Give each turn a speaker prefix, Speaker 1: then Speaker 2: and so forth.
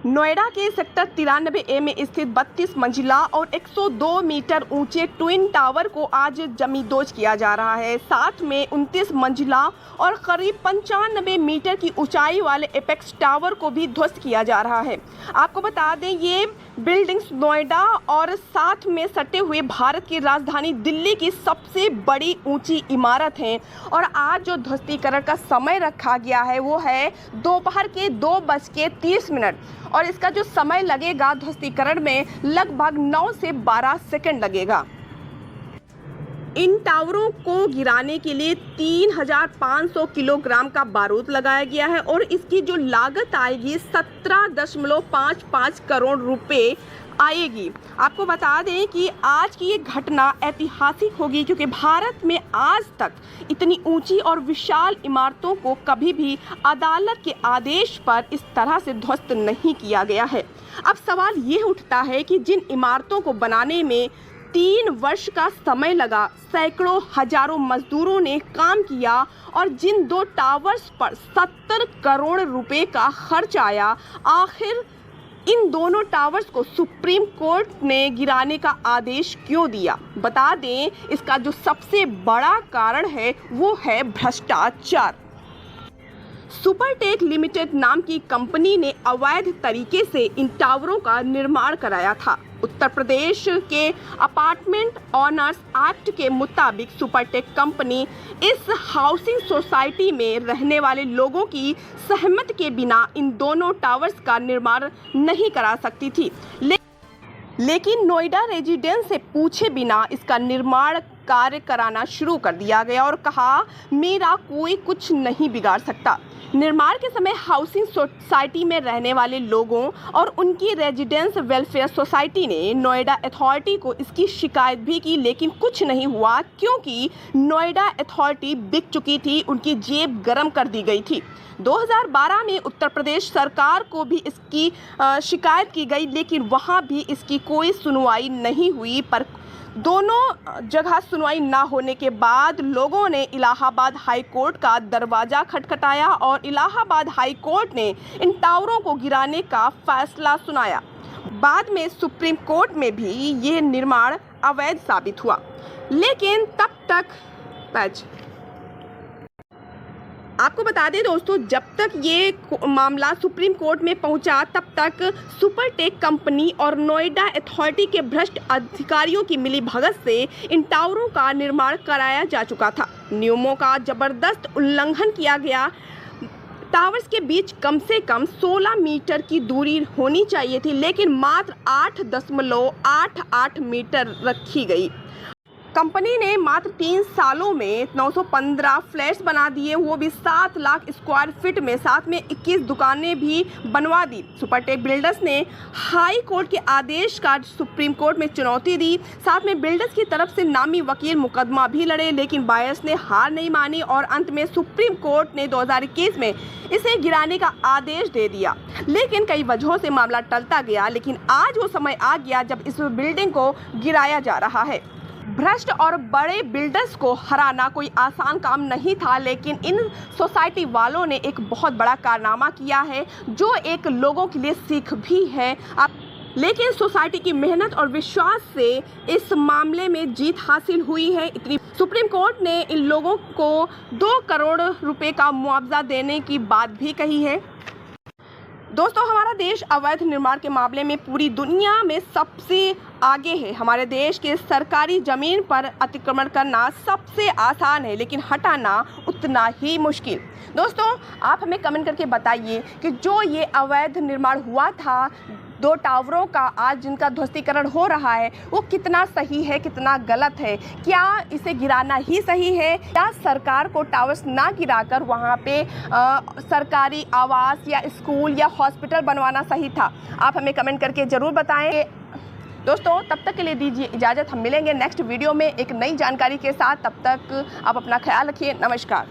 Speaker 1: नोएडा के sector 93A में स्थित 32 मंजिला और 102 मीटर ऊंचे ट्विन टावर को आज जमींदोज किया जा रहा है। साथ में 29 मंजिला और करीब 95 मीटर की ऊंचाई वाले एपेक्स टावर को भी ध्वस्त किया जा रहा है। आपको बता दें, ये बिल्डिंग्स नोएडा और साथ में सटे हुए भारत की राजधानी दिल्ली की सबसे बड़ी ऊंची इमारत हैं और आज जो ध्वस्तीकरण का समय रखा गया है वो है दोपहर के 2:30 और इसका जो समय लगेगा ध्वस्तीकरण में लगभग 9 से 12 सेकंड लगेगा। इन टावरों को गिराने के लिए 3500 किलोग्राम का बारूद लगाया गया है और इसकी जो लागत आएगी 17.55 करोड़ रुपए आएगी। आपको बता दें कि आज की ये घटना ऐतिहासिक होगी क्योंकि भारत में आज तक इतनी ऊंची और विशाल इमारतों को कभी भी अदालत के आदेश पर इस तरह से ध्वस्त नहीं किया गया है। अब सवाल ये उठता है कि जिन इमारतों को बनाने में 3 वर्ष का समय लगा, सैकड़ों हजारों मजदूरों ने काम किया और जिन 2 टावर्स पर 70 करोड़ रुपए का खर्च आया, आखिर इन दोनों टावर्स को सुप्रीम कोर्ट ने गिराने का आदेश क्यों दिया? बता दें, इसका जो सबसे बड़ा कारण है वो है भ्रष्टाचार। सुपरटेक लिमिटेड नाम की कंपनी ने अवैध तरीके से इन टावरों का निर्माण कराया था। उत्तर प्रदेश के अपार्टमेंट ऑनर्स एक्ट के मुताबिक सुपरटेक कंपनी इस हाउसिंग सोसाइटी में रहने वाले लोगों की सहमति के बिना इन दोनों टावर्स का निर्माण नहीं करा सकती थी, लेकिन नोएडा रेजिडेंट से पूछे बिना इसका निर्माण कार्य कराना शुरू कर दिया गया और कहा, मेरा कोई कुछ नहीं बिगाड़ सकता। निर्माण के समय हाउसिंग सोसाइटी में रहने वाले लोगों और उनकी रेजिडेंस वेलफेयर सोसाइटी ने नोएडा अथॉरिटी को इसकी शिकायत भी की, लेकिन कुछ नहीं हुआ क्योंकि नोएडा अथॉरिटी बिक चुकी थी, उनकी जेब गर्म कर दी गई थी। 2012 में उत्तर प्रदेश सरकार को भी इसकी शिकायत की गई, लेकिन वहां भी इसकी कोई सुनवाई नहीं हुई। पर दोनों जगह सुनवाई ना होने के बाद लोगों ने इलाहाबाद हाई कोर्ट का दरवाज़ा खटखटाया और इलाहाबाद हाई कोर्ट ने इन टावरों को गिराने का फैसला सुनाया। बाद में सुप्रीम कोर्ट में भी ये निर्माण अवैध साबित हुआ, लेकिन तब तक आपको बता दें दोस्तों, जब तक ये मामला सुप्रीम कोर्ट में पहुंचा तब तक सुपरटेक कंपनी और नोएडा अथॉरिटी के भ्रष्ट अधिकारियों की मिलीभगत से इन टावरों का निर्माण कराया जा चुका था। नियमों का जबरदस्त उल्लंघन किया गया। टावर्स के बीच कम से कम 16 मीटर की दूरी होनी चाहिए थी, लेकिन मात्र 8.88 मीटर रखी गई। कंपनी ने मात्र 3 सालों में 915 फ्लैट्स बना दिए, वो भी 7 लाख स्क्वायर फीट में, साथ में 21 दुकानें भी बनवा दी। सुपरटेक बिल्डर्स ने हाई कोर्ट के आदेश का सुप्रीम कोर्ट में चुनौती दी। साथ में बिल्डर्स की तरफ से नामी वकील मुकदमा भी लड़े, लेकिन बायर्स ने हार नहीं मानी और अंत में सुप्रीम कोर्ट ने 2021 में इसे गिराने का आदेश दे दिया। लेकिन कई वजहों से मामला टलता गया, लेकिन आज वो समय आ गया जब इस बिल्डिंग को गिराया जा रहा है। भ्रष्ट और बड़े बिल्डर्स को हराना कोई आसान काम नहीं था, लेकिन इन सोसाइटी वालों ने एक बहुत बड़ा कारनामा किया है जो एक लोगों के लिए सीख भी है। लेकिन सोसाइटी की मेहनत और विश्वास से इस मामले में जीत हासिल हुई है। इतनी सुप्रीम कोर्ट ने इन लोगों को 2 करोड़ रुपए का मुआवजा देने की बात भी कही है। दोस्तों, हमारा देश अवैध निर्माण के मामले में पूरी दुनिया में सबसे आगे है। हमारे देश के सरकारी ज़मीन पर अतिक्रमण करना सबसे आसान है, लेकिन हटाना उतना ही मुश्किल। दोस्तों, आप हमें कमेंट करके बताइए कि जो ये अवैध निर्माण हुआ था 2 टावरों का, आज जिनका ध्वस्तीकरण हो रहा है, वो कितना सही है, कितना गलत है? क्या इसे गिराना ही सही है या सरकार को टावर्स ना गिराकर वहाँ पे सरकारी आवास या स्कूल या हॉस्पिटल बनवाना सही था? आप हमें कमेंट करके ज़रूर बताएं। दोस्तों, तब तक के लिए दीजिए इजाज़त। हम मिलेंगे नेक्स्ट वीडियो में एक नई जानकारी के साथ। तब तक आप अपना ख्याल रखिए। नमस्कार।